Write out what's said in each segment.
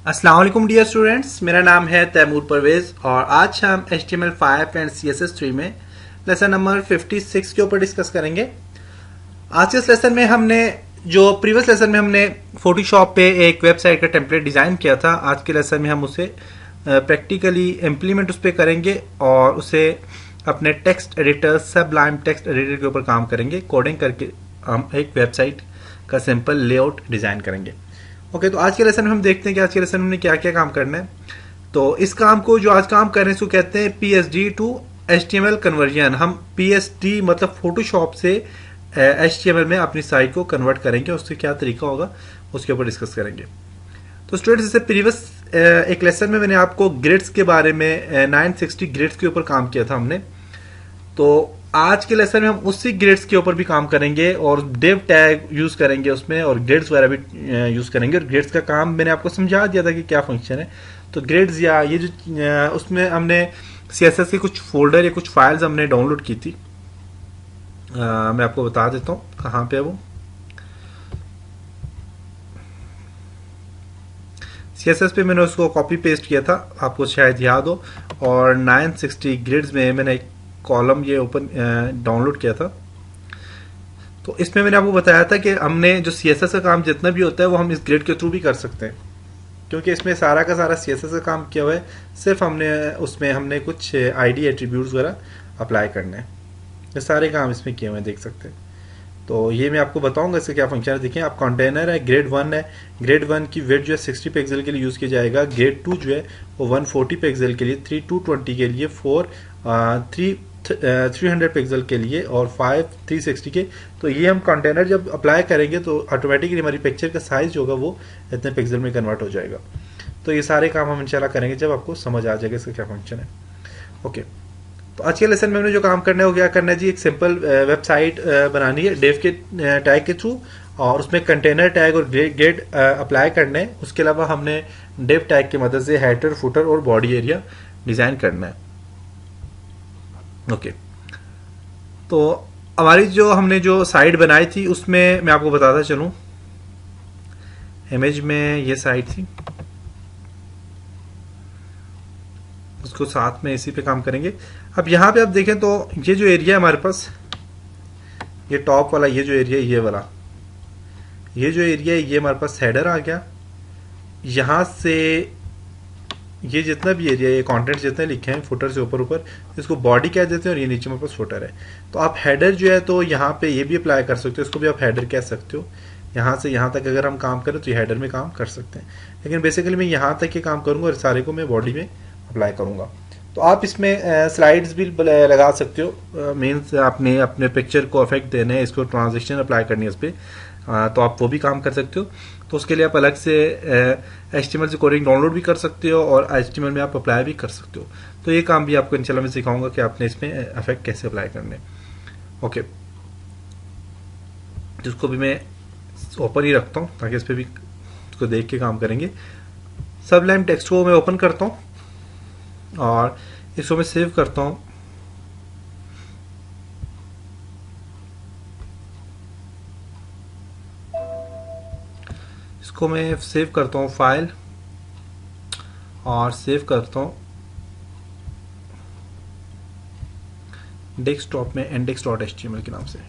अस्सलाम वालेकुम dear students, मेरा नाम है तैमूर परवेज़ और आज हम HTML5 एंड CSS3 में लेसन नंबर 56 के ऊपर डिस्कस करेंगे। आज के इस लेसन में हमने जो प्रीवियस लेसन में हमने फोटोशॉप पे एक वेबसाइट का टेम्पलेट डिज़ाइन किया था, आज के लेसन में हम उसे प्रैक्टिकली इम्प्लीमेंट उस पर करेंगे और उसे अपने text editor Sublime text editor के ऊपर काम करेंगे। कोडिंग करके हम एक वेबसाइट का सिंपल लेआउट डिज़ाइन करेंगे। ओके, तो आज के लेसन में हम देखते हैं कि आज के लेसन में क्या क्या काम करना है। तो इस काम को जो आज काम कर रहे हैं इसको कहते हैं PSD टू HTML कन्वर्जन। हम PSD मतलब फोटोशॉप से HTML में अपनी साइट को कन्वर्ट करेंगे, उससे क्या तरीका होगा उसके ऊपर डिस्कस करेंगे। तो स्टूडेंट्स, इससे प्रीवियस एक लेसन में मैंने आपको ग्रिड्स के बारे में 960 ग्रिड्स के ऊपर काम किया था हमने। तो आज के लेसन में हम उसी ग्रिड्स के ऊपर भी काम करेंगे और डिव टैग यूज करेंगे उसमें, और ग्रिड्स वगैरह भी यूज करेंगे। और ग्रिड्स का काम मैंने आपको समझा दिया था कि क्या फंक्शन है। तो ग्रिड्स या ये जो उसमें हमने CSS के कुछ फोल्डर या कुछ फाइल्स हमने डाउनलोड की थी। मैं आपको बता देता हूँ कहाँ पे है वो। CSS पे मैंने उसको कॉपी पेस्ट किया था, आपको शायद याद हो। और 960 ग्रिड्स में मैंने एक कॉलम ये ओपन डाउनलोड किया था। तो इसमें मैंने आपको बताया था कि हमने जो CSS का काम जितना भी होता है वो हम इस ग्रिड के थ्रू भी कर सकते हैं, क्योंकि इसमें सारा का सारा CSS का काम किया हुआ है। सिर्फ हमने कुछ ID एट्रीब्यूट्स वगैरह अप्लाई करने हैं। ये सारे काम इसमें किए हुए हैं, देख सकते हैं। तो ये मैं आपको बताऊंगा इसका क्या फंक्शन है। देखिए, आप कंटेनर है, ग्रेड 1 है। ग्रेड 1 की विड्थ जो है 60 पिक्सल के लिए यूज़ किया जाएगा। ग्रेड 2 जो है वो 140 पिक्सल के लिए, 220 के लिए, 300 पिक्सल के लिए और 5 360 के। तो ये हम कंटेनर जब अप्लाई करेंगे तो ऑटोमेटिकली हमारी पिक्चर का साइज होगा वो इतने पिक्सल में कन्वर्ट हो जाएगा। तो ये सारे काम हम इंशाल्लाह करेंगे जब आपको समझ आ जाएगा इसका क्या फंक्शन है। ओके, तो आज के लेसन में हमने जो काम करना है वो क्या करना है जी, एक सिंपल वेबसाइट बनानी है डेव के टैग के थ्रू, और उसमें कंटेनर टैग और ग्रेड अप्लाई करना है। उसके अलावा हमने डेव टैग की मदद से हेडर, फुटर और बॉडी एरिया डिज़ाइन करना है। ओके, तो हमारी जो हमने जो साइट बनाई थी उसमें मैं आपको बताता चलूँ, इमेज में ये साइट थी, उसको साथ में इसी पे काम करेंगे। अब यहाँ पे आप देखें तो ये जो एरिया है हमारे पास, ये टॉप वाला ये जो एरिया है, ये जो एरिया है ये हमारे पास हेडर आ गया। यहाँ से ये जितना भी एरिया, ये कंटेंट जितने लिखे हैं फुटर से ऊपर ऊपर, इसको बॉडी कह देते हैं और ये नीचे हमारे पास फुटर है। तो आप हेडर जो है तो यहाँ पे ये भी अप्लाई कर सकते हो, इसको भी आप हेडर कह सकते हो। यहाँ से यहाँ तक अगर हम काम करें तो ये हेडर में काम कर सकते हैं, लेकिन बेसिकली मैं यहाँ तक ये काम करूँगा और सारे को मैं बॉडी में अप्लाई करूँगा। तो आप इसमें स्लाइड्स भी लगा सकते हो। मीन्स आपने अपने पिक्चर को इफेक्ट देने हैं, इसको ट्रांजिशन अप्लाई करनी है इस पर, तो आप वो भी काम कर सकते हो। तो उसके लिए आप अलग से HTML से कोडिंग डाउनलोड भी कर सकते हो और HTML में आप अप्लाई भी कर सकते हो। तो ये काम भी आपको इंशाल्लाह मैं सिखाऊंगा कि आपने इसमें इफेक्ट कैसे अप्लाई करने। ओके, जिसको भी मैं ओपन ही रखता हूँ ताकि इस पर भी इसको देख के काम करेंगे। सबलाइम टेक्स्ट को मैं ओपन करता हूँ और इसको मैं सेव करता हूँ। इसको मैं सेव करता हूँ फाइल और सेव करता हूँ डेस्कटॉप में index.html के नाम से।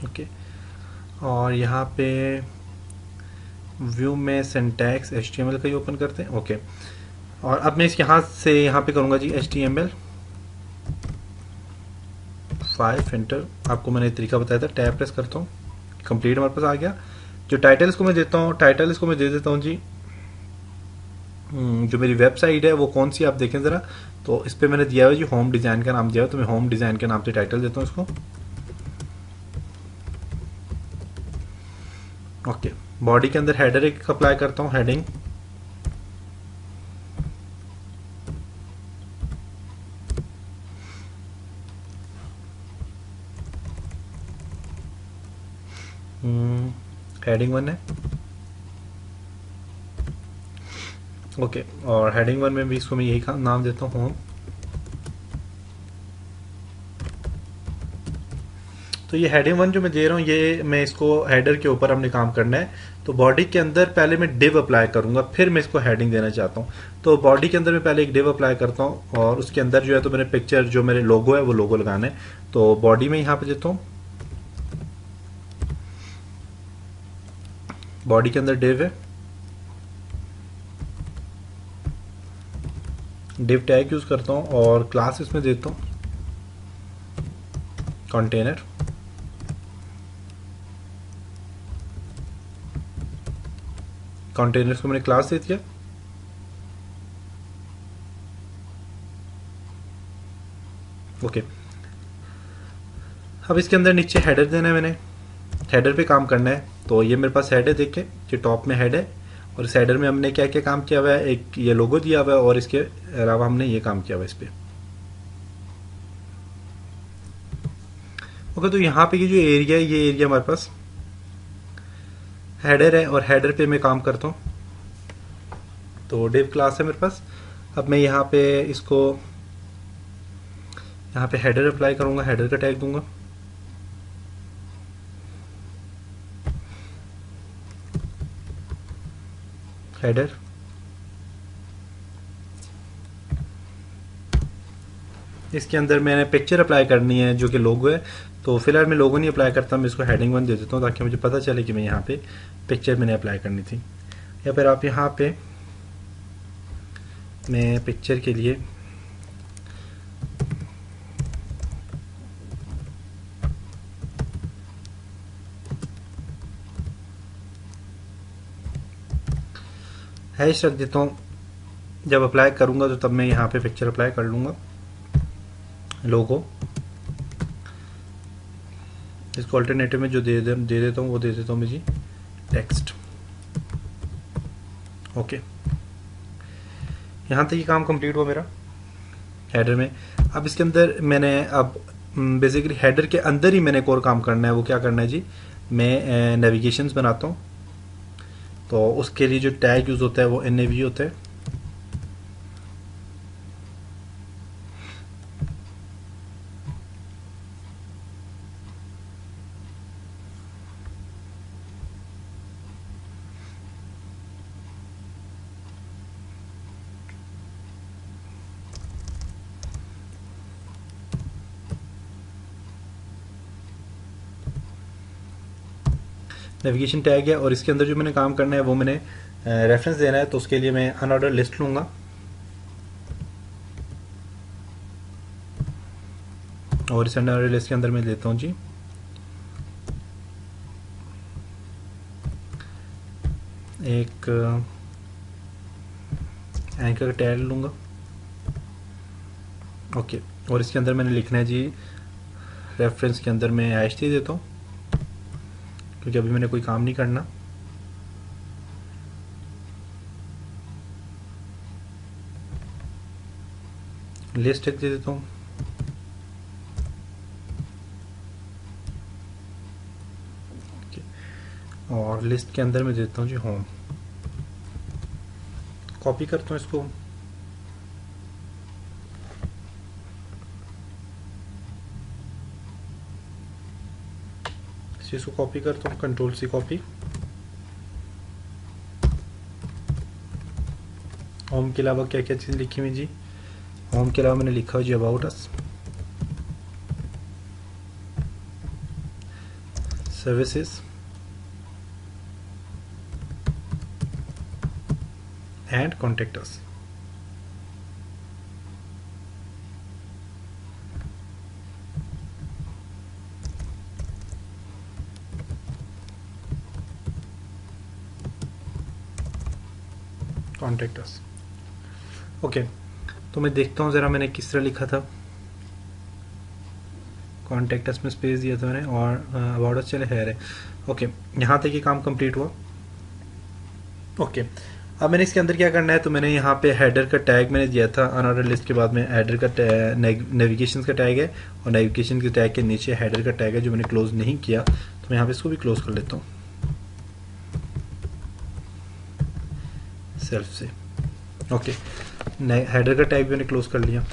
ओके, और यहाँ पे व्यू में सिंटैक्स HTML का ही ओपन करते हैं। ओके, और अब मैं इस यहाँ से यहाँ पे करूँगा जी HTML5 एंटर। आपको मैंने तरीका बताया था, टैब प्रेस करता हूँ, कंप्लीट हमारे पास आ गया। जो टाइटल इसको मैं देता हूँ, टाइटल इसको मैं दे देता हूँ जी, जो मेरी वेबसाइट है वो कौन सी आप देखें ज़रा। तो इस पर मैंने दिया हुआ जी होम डिज़ाइन का नाम दिया हुआ, तो मैं होम डिज़ाइन के नाम से टाइटल देता हूँ इसको। ओके, बॉडी के अंदर हेडर एक अप्लाई करता हूँ, हेडिंग। हेडिंग 1 है। ओके, और हेडिंग 1 में भी इसको मैं यही नाम देता हूँ होम। तो ये हेडिंग 1 जो मैं दे रहा हूँ, ये मैं इसको हेडर के ऊपर हमने काम करना है। तो बॉडी के अंदर पहले मैं डिव अप्लाई करूंगा, फिर मैं इसको हेडिंग देना चाहता हूँ। तो बॉडी के अंदर मैं पहले एक डिव अप्लाई करता हूँ और उसके अंदर जो है तो मेरे पिक्चर जो मेरे लोगो है वो लोगो लगाना है। तो बॉडी में यहाँ पे देता हूँ, बॉडी के अंदर डिव है, डिव टैग यूज करता हूँ और क्लास इसमें देता हूँ कंटेनर। कंटेनर्स को मैंने क्लास दे दिया। ओके, अब इसके अंदर नीचे हेडर देना है, मैंने हेडर पे काम करना है। तो ये मेरे पास हेड है, देखिए ये टॉप में हेड है और इस हेडर में हमने क्या क्या काम किया हुआ है, एक ये लोगो दिया हुआ है और इसके अलावा हमने ये काम किया हुआ है इस पे। ओके, तो यहाँ पे ये जो एरिया है, ये एरिया हमारे पास हेडर है और हेडर पे मैं काम करता हूँ। तो डिव क्लास है मेरे पास। अब मैं यहाँ पे इसको यहाँ पे हेडर अप्लाई करूंगा, हेडर का टैग दूंगा। हेडर, इसके अंदर मैंने पिक्चर अप्लाई करनी है जो कि लोगो है। तो फिलहाल मैं लोगो नहीं अप्लाई करता, मैं इसको हेडिंग 1 दे देता हूँ ताकि मुझे पता चले कि मैं यहाँ पे पिक्चर मैंने अप्लाई करनी थी। या फिर आप यहाँ पे मैं पिक्चर के लिए हैश रख देता हूँ। जब अप्लाई करूँगा तो तब मैं यहाँ पे पिक्चर अप्लाई कर लूँगा, लोगो। इसको अल्टरनेटिव में जो दे देता हूँ वो दे देता हूँ मैं जी टेक्स्ट। ओके, यहाँ तक ये काम कंप्लीट हुआ मेरा हेडर में। अब इसके अंदर मैंने अब बेसिकली हेडर के अंदर ही मैंने एक और काम करना है। वो क्या करना है जी, मैं नेविगेशंस बनाता हूँ। तो उसके लिए जो टैग यूज होता है वो NAV होता है। नेविगेशन टैग है और इसके अंदर जो मैंने काम करना है वो मैंने रेफरेंस देना है। तो उसके लिए मैं अनऑर्डर लिस्ट लूंगा और इस अनऑर्डर लिस्ट के अंदर मैं देता हूँ जी एक एंकर टैग लूंगा। ओके, और इसके अंदर मैंने लिखना है जी, रेफरेंस के अंदर मैं हैश दे देता हूँ क्योंकि अभी मैंने कोई काम नहीं करना। लिस्ट एक दे देता हूँ। और लिस्ट के अंदर मैं देता हूँ जी होम। कॉपी करता हूँ इसको, इस चीज़ को कॉपी करता हूँ, Ctrl+C कॉपी। होम के अलावा क्या क्या चीज़ लिखी हुई जी, होम के अलावा मैंने लिखा हुआ जी about us, services and contact us. Contact us. Okay, तो मैं देखता हूँ ज़रा मैंने किस तरह लिखा था। कॉन्टेक्ट अस में स्पेस दिया था मैंने और अबाउट अस चले है। ओके, यहाँ तक ये काम कंप्लीट हुआ। ओके, अब मैंने इसके अंदर क्या करना है, तो मैंने यहाँ पे हेडर का टैग मैंने दिया था अनऑर्डर लिस्ट के बाद में हेडर का नेविगेशन का टैग है और नेविगेशन के टैग के नीचे हेडर का टैग है जो मैंने क्लोज नहीं किया। तो मैं यहाँ पे इसको भी क्लोज कर लेता हूँ सेल्फ से। ओके, हेडर का टैग भी मैंने क्लोज कर लिया।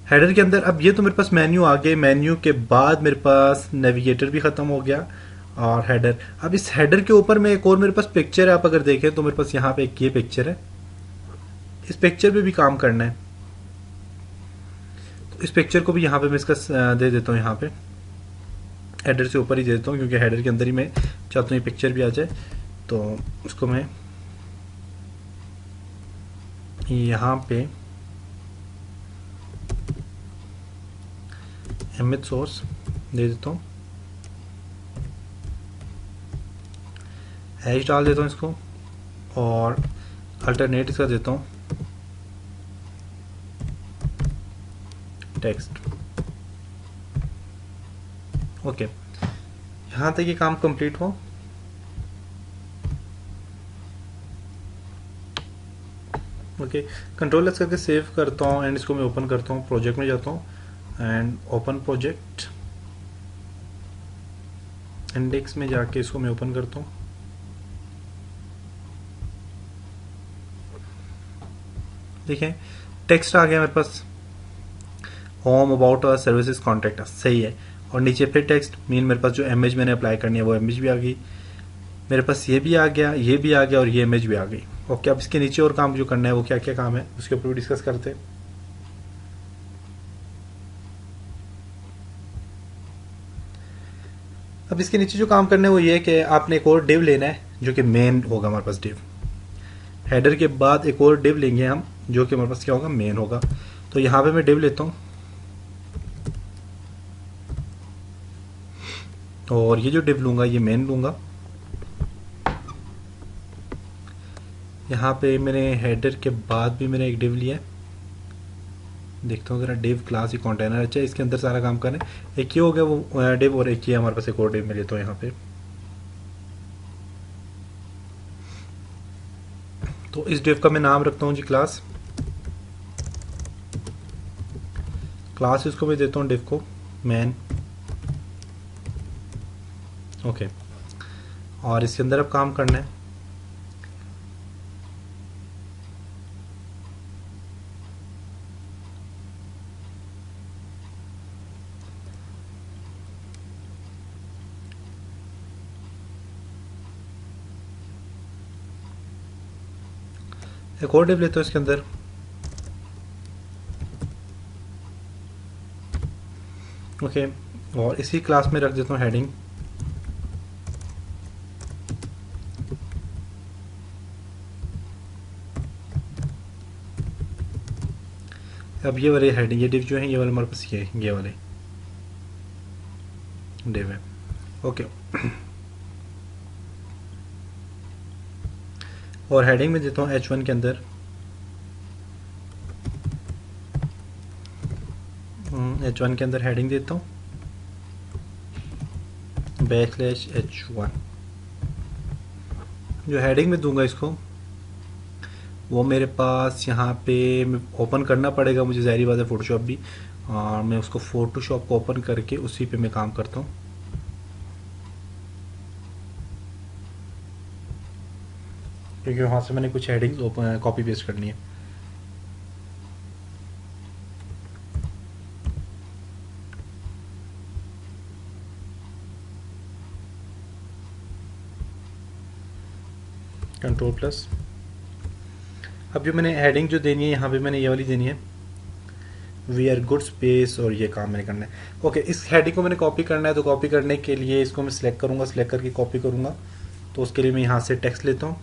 हेडर के अंदर अब ये तो मेरे पास मेन्यू आ गए, मेन्यू के बाद मेरे पास नेविगेटर भी ख़त्म हो गया और हेडर। अब इस हेडर के ऊपर में एक और मेरे पास पिक्चर है, आप अगर देखें तो मेरे पास यहाँ पे एक ये पिक्चर है, इस पिक्चर पे भी काम करना है। तो इस पिक्चर को भी यहाँ पे मैं इसका दे देता हूँ, यहाँ पे हेडर से ऊपर ही दे देता हूँ क्योंकि हेडर के अंदर ही मैं चाहता हूँ ये पिक्चर भी आ जाए। तो उसको मैं यहाँ पे इमेज सोर्स दे देता हूँ, हैश डाल देता हूँ इसको और अल्टरनेट इसका देता हूँ टेक्स्ट। ओके, यहाँ तक ये काम कंप्लीट हो। ओके, कंट्रोल एस करके सेव करता हूँ एंड इसको मैं ओपन करता हूँ, प्रोजेक्ट में जाता हूँ एंड ओपन प्रोजेक्ट, इंडेक्स में जाके इसको मैं ओपन करता हूँ। देखें टेक्स्ट आ गया मेरे पास, home, about us, services, contact us, सही है। और नीचे फिर टेक्स्ट मीन मेरे पास जो इमेज मैंने अप्लाई करनी है वो इमेज भी आ गई मेरे पास, ये भी आ गया, ये भी आ गया और ये इमेज भी आ गई। ओके, अब इसके नीचे और काम जो करना है वो क्या क्या काम है उसके ऊपर भी डिस्कस करते हैं। अब इसके नीचे जो काम करना है वो ये है कि आपने एक और डिव लेना है जो कि मेन होगा हमारे पास डिव। हेडर के बाद एक और डिव लेंगे हम जो कि हमारे पास क्या होगा, मेन होगा। तो यहाँ पे मैं डिव लेता हूँ और ये जो डिव लूंगा ये मेन लूंगा। यहाँ पे मैंने हेडर के बाद भी मैंने एक डिव लिया है, देखता हूँ जरा, डिव क्लास ही कंटेनर, अच्छा इसके अंदर सारा काम करना है। एक ये हो गया वो डिव और एक ये हमारे पास एक और डिव मैं लेता हूँ यहाँ पे। तो इस डिव का मैं नाम रखता हूँ जी क्लास, क्लास इसको मैं देता हूँ डिव को मैन। ओके, और इसके अंदर अब काम करना है। एक और डिव लेता हूँ इसके अंदर, ओके, और इसी क्लास में रख देता हूँ हेडिंग। अब ये वाले हेडिंग, ये डिव जो है ये वाले हमारे पास ये वाले डिव है। ओके, और हेडिंग में देता हूँ H1 के अंदर H1 के अंदर हेडिंग देता हूँ /H1। जो हेडिंग में दूंगा इसको वो मेरे पास यहाँ पे ओपन करना पड़ेगा मुझे, ज़ाहिर बात है फोटोशॉप भी, और मैं उसको फोटोशॉप को ओपन करके उसी पे मैं काम करता हूँ। क्योंकि वहाँ से मैंने कुछ हेडिंग्स कॉपी पेस्ट करनी है। Control plus. अब जो मैंने हेडिंग जो देनी है यहाँ पे मैंने ये वाली देनी है, वी आर गुड स्पेस, और ये काम मैंने करना है। ओके, इस हेडिंग को मैंने कॉपी करना है, तो कॉपी करने के लिए इसको मैं सिलेक्ट करूँगा, सिलेक्ट करके कॉपी करूँगा। तो उसके लिए मैं यहाँ से टेक्स्ट लेता हूँ,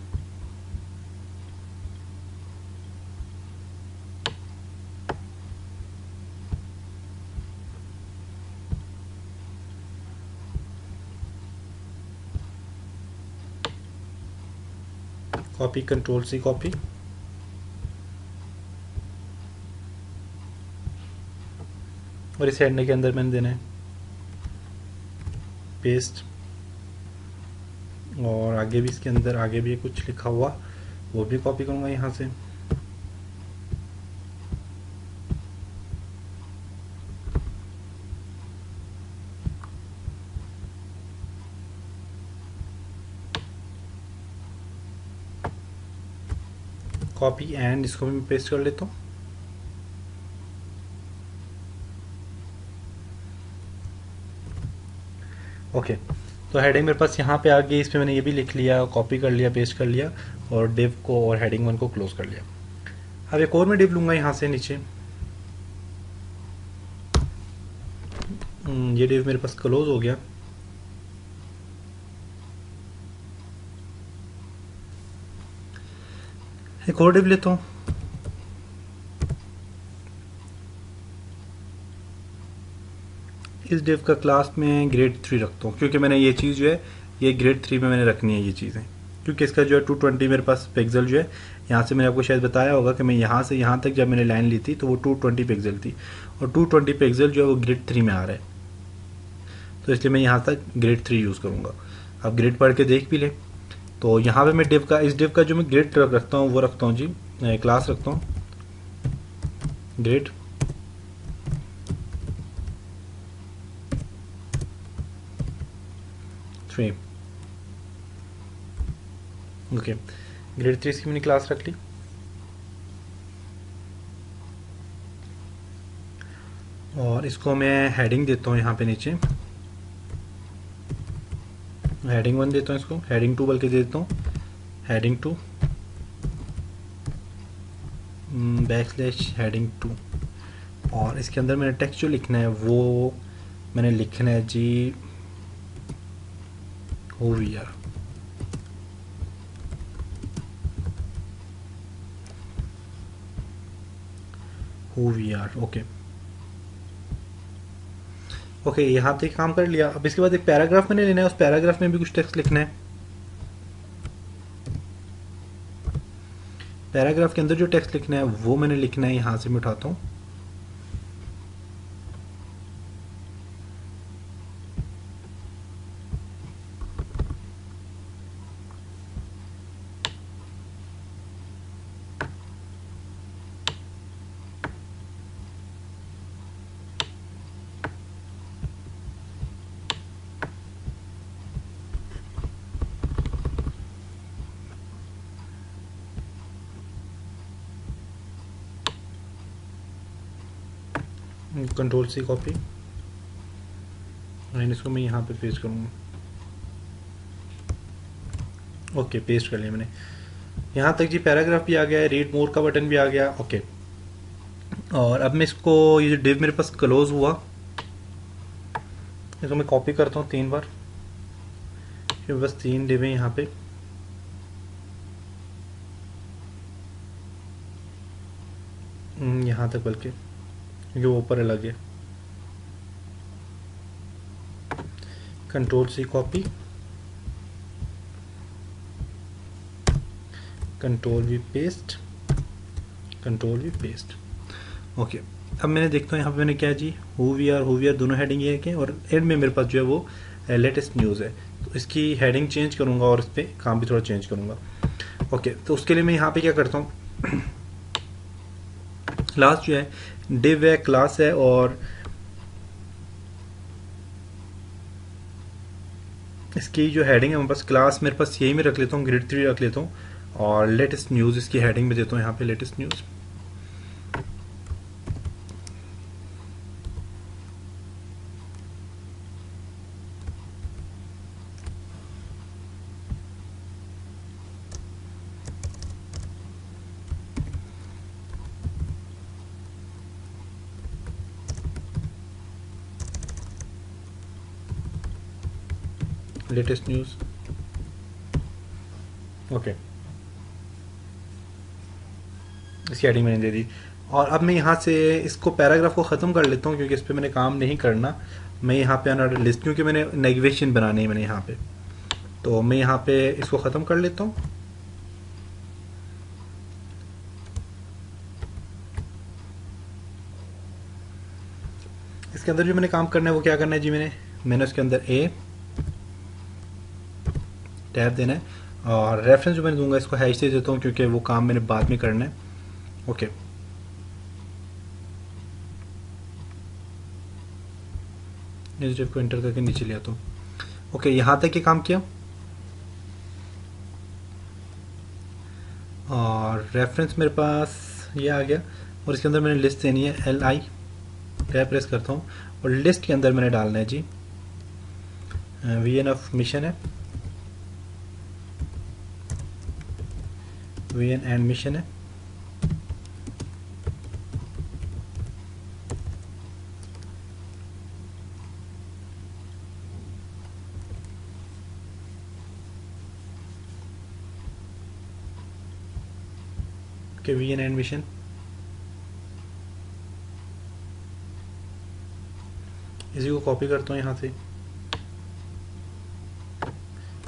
कॉपी, कंट्रोल सी कॉपी, और इस हेडिंग के अंदर मैंने देना है पेस्ट, और आगे भी इसके अंदर आगे भी कुछ लिखा हुआ वो भी कॉपी करूँगा यहाँ से। कॉपी एंड इसको भी मैं पेस्ट कर लेता हूँ। ओके, तो हेडिंग मेरे पास यहाँ पे आ गई, इस पे मैंने ये भी लिख लिया, कॉपी कर लिया, पेस्ट कर लिया और डिव को और हेडिंग 1 को क्लोज कर लिया। अब एक और मैं डिव लूँगा यहाँ से नीचे। ये डिव मेरे पास क्लोज हो गया। एक और डिव लेता हूँ। इस डिव का क्लास में ग्रेड 3 रखता हूँ, क्योंकि मैंने ये चीज़ जो है ये ग्रेड 3 में मैंने रखनी है ये चीज़ें, क्योंकि इसका जो है 220 मेरे पास पिक्सल जो है, यहाँ से मैंने आपको शायद बताया होगा कि मैं यहाँ से यहाँ तक जब मैंने लाइन ली थी तो वो 220 पिक्सल थी, और 220 पिक्सल जो है वो ग्रेड 3 में आ रहा है, तो इसलिए मैं यहाँ तक ग्रेड 3 यूज़ करूँगा। अब ग्रेड पढ़ के देख भी लें, तो यहाँ पे मैं डिव का, इस डिव का जो मैं ग्रेड रखता हूँ वो रखता हूँ जी, क्लास रखता हूँ ग्रेड। ओके, ग्रेड 3 की मैंने क्लास रख ली। और इसको मैं हेडिंग देता हूँ यहाँ पे नीचे, हेडिंग 1 देता हूँ, इसको हेडिंग 2 बल्कि दे देता हूँ, हेडिंग 2 बैकस्लैश हेडिंग 2। और इसके अंदर मैंने टेक्स्ट जो लिखना है वो मैंने लिखना है जी who we are. Who we are, okay okay, यहाँ तक काम कर लिया। अब इसके बाद एक पैराग्राफ मैंने लेना है, उस पैराग्राफ में भी कुछ टेक्स्ट लिखना है। पैराग्राफ के अंदर जो टेक्स्ट लिखना है वो मैंने लिखना है, यहाँ से मैं उठाता हूँ Ctrl+C कॉपी, एंड इसको मैं यहाँ पे पेस्ट करूँगा। ओके, पेस्ट कर लिया मैंने। यहाँ तक जी पैराग्राफ भी आ गया है, रीड मोर का बटन भी आ गया। ओके, और अब मैं इसको, ये जो डिव मेरे पास क्लोज हुआ, इसको मैं कॉपी करता हूँ 3 बार, फिर बस 3 डिव है यहाँ पे। यहाँ तक बल्कि, क्योंकि वो ऊपर अलग है। Ctrl+C copy, Ctrl+V paste, Ctrl+V paste. Okay, अब मैंने देखता हूँ यहाँ पे मैंने क्या जी, हु वी आर दोनों हेडिंग ये है, और एंड में मेरे पास जो है वो लेटेस्ट न्यूज़ है, तो इसकी हेडिंग चेंज करूँगा और इस पर काम भी थोड़ा चेंज करूँगा। ओके, तो उसके लिए मैं यहाँ पे क्या करता हूँ, क्लास जो है डिव है, क्लास है, और इसकी जो हेडिंग है मेरे पास, क्लास मेरे पास यही मैं रख लेता हूँ, ग्रेड 3 रख लेता हूँ, और लेटेस्ट न्यूज़ इसकी हेडिंग में देता हूँ यहाँ पे, latest news. Latest news, okay, इसकी हेडिंग मैंने दे दी। और अब मैं यहाँ से इसको पैराग्राफ को ख़त्म कर लेता हूँ, क्योंकि इस पर मैंने काम नहीं करना। मैं यहाँ पे आना लिस्ट, क्योंकि मैंने नेविगेशन बनानी है मैंने यहाँ पे, तो मैं यहाँ पे इसको ख़त्म कर लेता हूँ। इसके अंदर जो मैंने काम करना है वो क्या करना है जी, मैंने उसके अंदर ए टैब देना है, और रेफरेंस जो मैंने दूंगा इसको हैश दे देता हूँ, क्योंकि वो काम मैंने बाद में करना है। ओके, इस डिव को एंटर करके नीचे ले आता हूँ। ओके, यहाँ तक ये काम किया, और रेफरेंस मेरे पास ये आ गया, और इसके अंदर मैंने लिस्ट देनी है, LI टैब प्रेस करता हूँ, और लिस्ट के अंदर मैंने डालना है जी VN ऑफ मिशन है, VN एंड मिशन है, के VN एंड मिशन। इसी को कॉपी करता हूँ यहाँ से,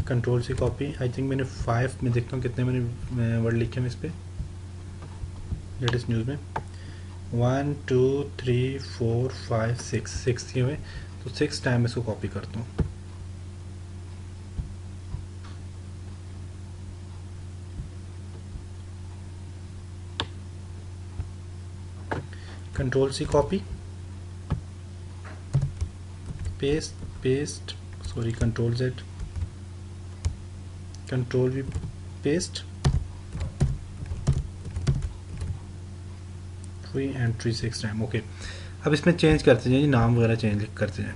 कंट्रोल से कॉपी। आई थिंक मैंने 5 में देखता हूँ कितने मैंने वर्ड लिखे हैं इस पर लेटेस्ट न्यूज़ में। 1 2 3 4 5 6 किए हुए, तो 6 टाइम इसको कॉपी करता हूँ। Control C copy, paste sorry control Z, control V paste, free entry 6 time. Okay, अब इसमें चेंज करते जाइए, नाम वगैरह चेंज करते जाए।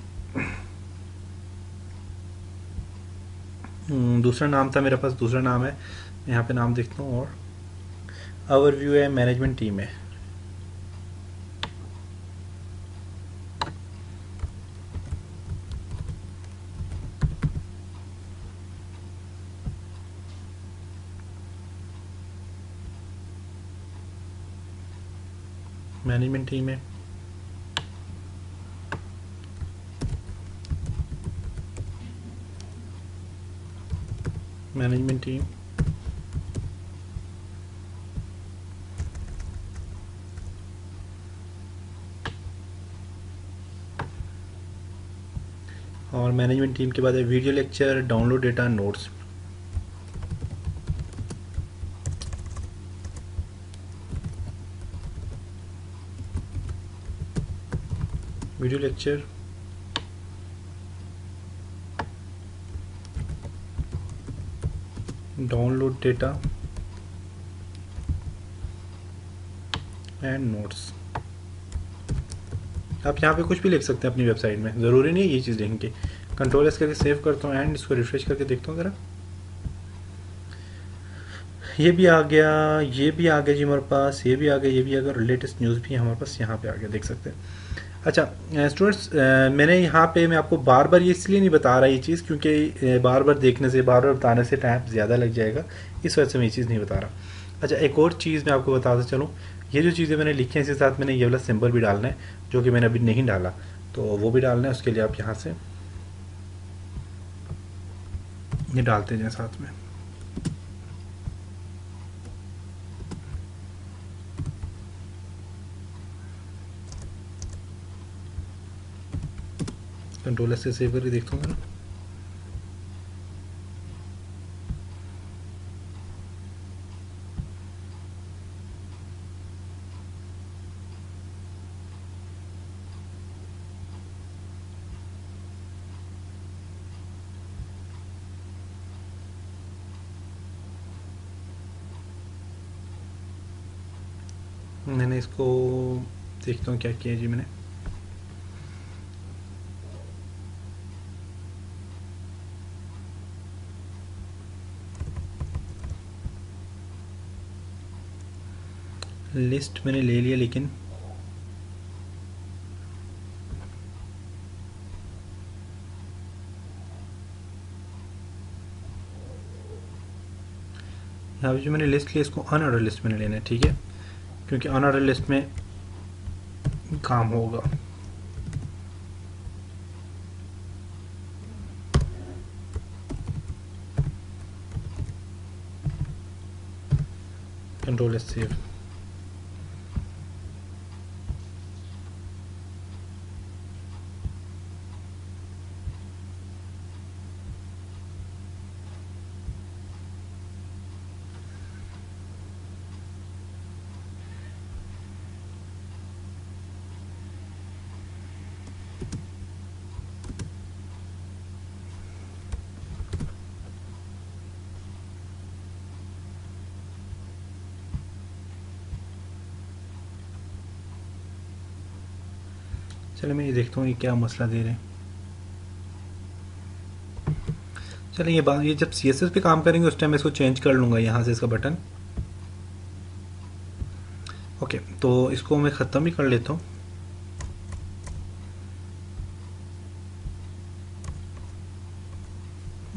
दूसरा नाम था मेरे पास, दूसरा नाम है, यहाँ पे नाम देखता हूँ। और ओवरव्यू है, मैनेजमेंट टीम है। मैनेजमेंट टीम है, मैनेजमेंट टीम, और मैनेजमेंट टीम के बाद है video lecture, download data, notes. Video lecture, download data and notes. आप यहाँ पे कुछ भी लिख सकते हैं अपनी वेबसाइट में, ज़रूरी नहीं ये चीज़ लिखेंगे। कंट्रोल एस करके सेव करता हूँ एंड इसको रिफ्रेश करके देखता हूँ ज़रा। ये भी आ गया, ये भी आ गया जी हमारे पास, ये भी आ गया, ये भी आ गया, और लेटेस्ट न्यूज़ भी हमारे पास यहाँ पे आ गया, देख सकते हैं। अच्छा स्टूडेंट्स, मैंने यहाँ पे मैं आपको बार बार ये इसलिए नहीं बता रहा ये चीज़, क्योंकि बार बार देखने से, बार बार बताने से टाइम ज़्यादा लग जाएगा, इस वजह से मैं ये चीज़ नहीं बता रहा। अच्छा, एक और चीज़ मैं आपको बताता चलूँ, ये जो चीज़ें मैंने लिखी हैं इसके साथ मैंने ये वाला सिंबल भी डालना है, जो कि मैंने अभी नहीं डाला, तो वो भी डालना है। उसके लिए आप यहाँ से ये डालते जाएँ साथ में। कंट्रोल से सेव करके देखता हूँ ना। मैंने इसको देखता हूँ क्या किया जी मैंने। लिस्ट मैंने ले लिया, लेकिन यहाँ पे जो मैंने लिस्ट लिया इसको अनऑर्डर लिस्ट मैंने लेना है, ठीक है, क्योंकि अनऑर्डर लिस्ट में काम होगा। Control S save. चलो मैं ये देखता हूँ ये क्या मसला दे रहे हैं। चलिए ये जब CSS पे काम करेंगे उस टाइम इसको चेंज कर लूँगा यहाँ से इसका बटन। ओके, तो इसको मैं ख़त्म ही कर लेता हूँ।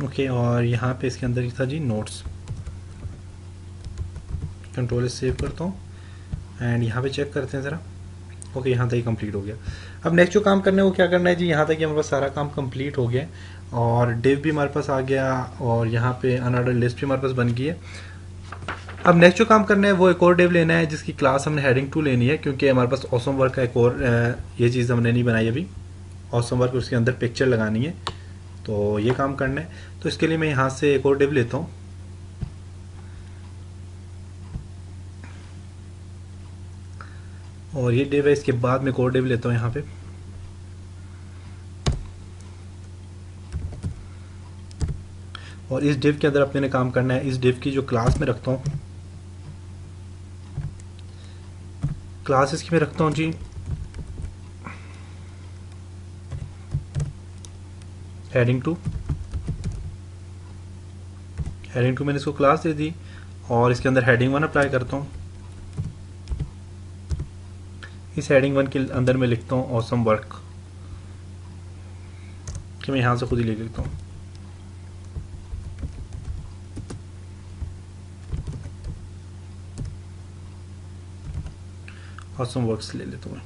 ओके, और यहाँ पे इसके अंदर ही था जी नोट्स। कंट्रोल से सेव करता हूँ एंड यहाँ पे चेक करते हैं ज़रा। ओके, यहाँ तक ही कंप्लीट हो गया। अब नेक्स्ट जो काम करना है वो क्या करना है जी, यहाँ तक हमारे पास सारा काम कंप्लीट हो गया और डिव भी हमारे पास आ गया और यहाँ पे अनऑर्डर लिस्ट भी हमारे पास बन गई है। अब नेक्स्ट जो काम करना है वो एक और डिव लेना है जिसकी क्लास हमने हेडिंग 2 लेनी है, क्योंकि हमारे पास ऑसम वर्क का एक और ये चीज़ हमने नहीं बनाई अभी। ऑसम वर्क उसके अंदर पिक्चर लगानी है, तो ये काम करना है। तो इसके लिए मैं यहाँ से एक और डिव लेता हूँ और ये डिव है। इसके बाद मैं एक और डिव लेता हूँ यहाँ पे, और इस डिव के अंदर अपने ने काम करना है। इस डिव की जो क्लास में रखता हूँ, क्लास इसकी मैं रखता हूँ जी हेडिंग 2। हेडिंग 2 मैंने इसको क्लास दे दी और इसके अंदर हेडिंग 1 अप्लाई करता हूँ। इस हेडिंग 1 के अंदर मैं लिखता हूँ ऑसम वर्क, कि मैं यहाँ से खुद ही लिख लेता हूँ। ऑसम वर्क्स ले लेता हूँ मैं,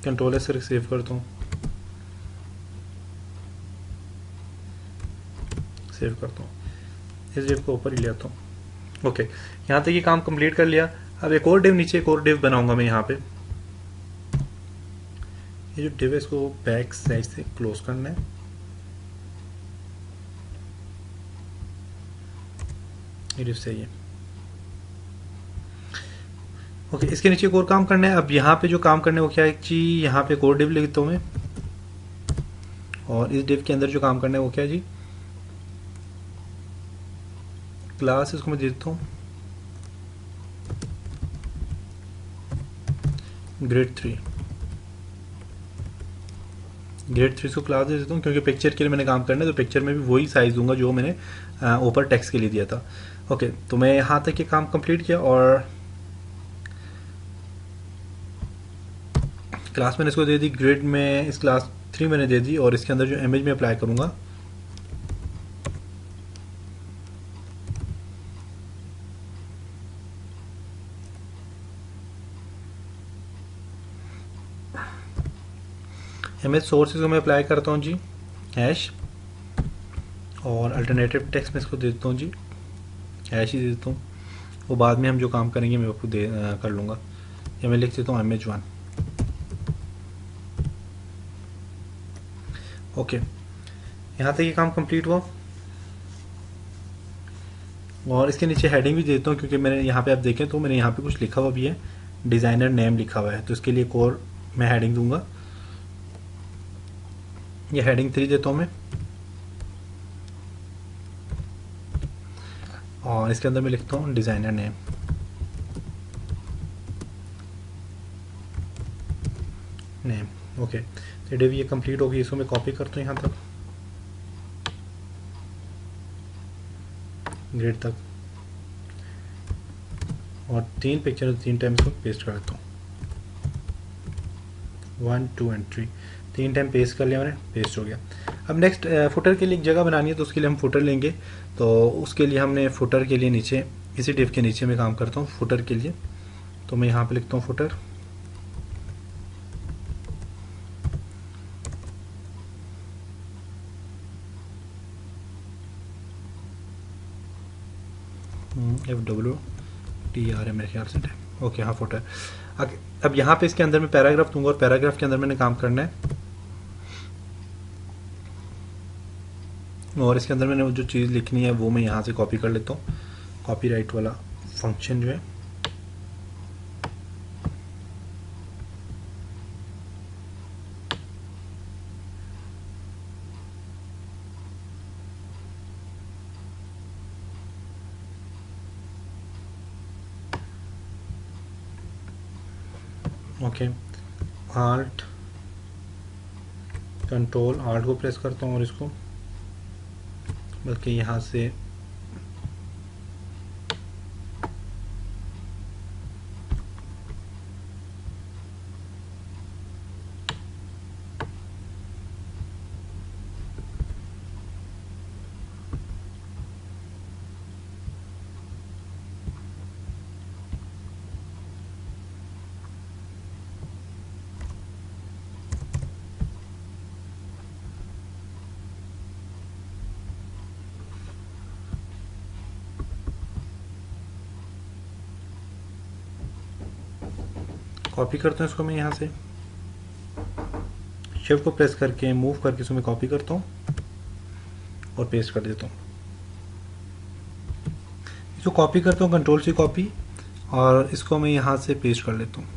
कंट्रोल से सेव करता हूँ, सेव करता हूँ, इस डिव को ऊपर ही ले आता हूँ। ओके, यहाँ तक ये काम कंप्लीट कर लिया। अब एक और डिव नीचे एक और डिव बनाऊंगा मैं यहाँ पे। ये जो डिव है इसको बैक साइड से क्लोज करना है। ये डिव सही है। ओके, इसके नीचे एक और काम करना है। अब यहाँ पे जो काम करना है वो क्या है जी, यहाँ पे एक और डिव लिखता हूँ मैं और इस डिव के अंदर जो काम करना है वो क्या है जी, क्लास इसको मैं दे देता हूँ ग्रेड 3। ग्रेड 3 को क्लास दे देता हूँ क्योंकि पिक्चर के लिए मैंने काम करना है, तो पिक्चर में भी वही साइज दूंगा जो मैंने ऊपर टेक्स्ट के लिए दिया था। ओके, तो मैं यहाँ तक ये काम कंप्लीट किया और क्लास मैंने इसको दे दी ग्रेड में, इस क्लास 3 मैंने दे दी और इसके अंदर जो इमेज में अप्लाई करूँगा इमेज सोर्सेज को मैं अप्लाई करता हूँ जी हैश, और अल्टरनेटिव टेक्स्ट में इसको दे देता हूँ जी हैश ही दे देता हूँ। वो बाद में हम जो काम करेंगे मैं आपको कर लूँगा, या मैं लिख देता हूँ image 1। ओके, यहाँ तक ये काम कंप्लीट हुआ और इसके नीचे हेडिंग भी देता हूँ क्योंकि मैंने यहाँ पे आप देखें तो मैंने यहाँ पे कुछ लिखा हुआ भी है, डिज़ाइनर नेम लिखा हुआ है, तो इसके लिए एक और मैं हेडिंग दूंगा। ये हेडिंग 3 देता हूँ मैं और इसके अंदर मैं लिखता हूँ डिज़ाइनर नेम। ओके, तो डिव ये कंप्लीट हो गई। इसको मैं कॉपी करता हूँ यहाँ तक ग्रेड तक और 3 पिक्चर 3 टाइम इसको पेस्ट कर देता हूँ। 1 2 एंड 3 3 टाइम पेस्ट कर लिया मैंने, पेस्ट हो गया। अब नेक्स्ट फुटर के लिए एक जगह बनानी है, तो उसके लिए हम फुटर लेंगे। तो उसके लिए हमने फुटर के लिए नीचे इसी डिव के नीचे मैं काम करता हूँ फुटर के लिए। तो मैं यहाँ पे लिखता हूँ फुटर, FWTR मेरे ख्याल से। ओके, हाँ फुटर। अब यहाँ पे इसके अंदर मैं पैराग्राफ दूंगा और पैराग्राफ के अंदर मैंने काम करना है और इसके अंदर मैंने जो चीज़ लिखनी है वो मैं यहाँ से कॉपी कर लेता हूँ, कॉपीराइट वाला फंक्शन जो है। ओके, आल्ट कंट्रोल आर्ट को प्रेस करता हूँ और इसको बल्कि यहाँ से कॉपी करता हूँ इसको मैं यहाँ से शिफ्ट को प्रेस करके मूव करके इसको मैं कॉपी करता हूँ और पेस्ट कर देता हूँ। इसको कॉपी करता हूँ कंट्रोल से कॉपी और इसको मैं यहाँ से पेस्ट कर लेता हूँ।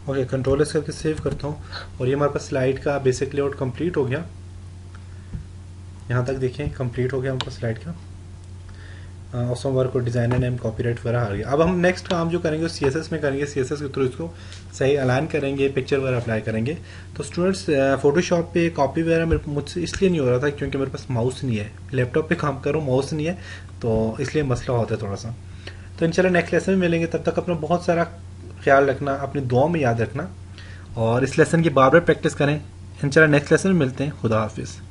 ओके, कंट्रोल एस करके सेव करता हूँ और ये हमारे पास स्लाइड का बेसिक लेआउट कंप्लीट हो गया। यहाँ तक देखें कंप्लीट हो गया हमारे पास स्लाइड का ऑसम वर्क और डिज़ाइनर नेम कॉपीराइट वगैरह आ गया। अब हम नेक्स्ट काम जो करेंगे वो CSS में करेंगे। CSS के थ्रू इसको सही अलाइन करेंगे, पिक्चर वगैरह अप्लाई करेंगे। तो स्टूडेंट्स फोटोशॉप पे कॉपी वगैरह मुझसे इसलिए नहीं हो रहा था क्योंकि मेरे पास माउस नहीं है, लैपटॉप पे काम कर रहा हूँ, माउस नहीं है, तो इसलिए मसला होता है थोड़ा सा। तो इंशाल्लाह नेक्स्ट लेसन में मिलेंगे, तब तक अपना बहुत सारा ख्याल रखना, अपनी दुआ में याद रखना और इस लेसन की बार बार प्रैक्टिस करें। इंशाल्लाह नेक्स्ट लेसन में मिलते हैं। खुदा हाफिज़।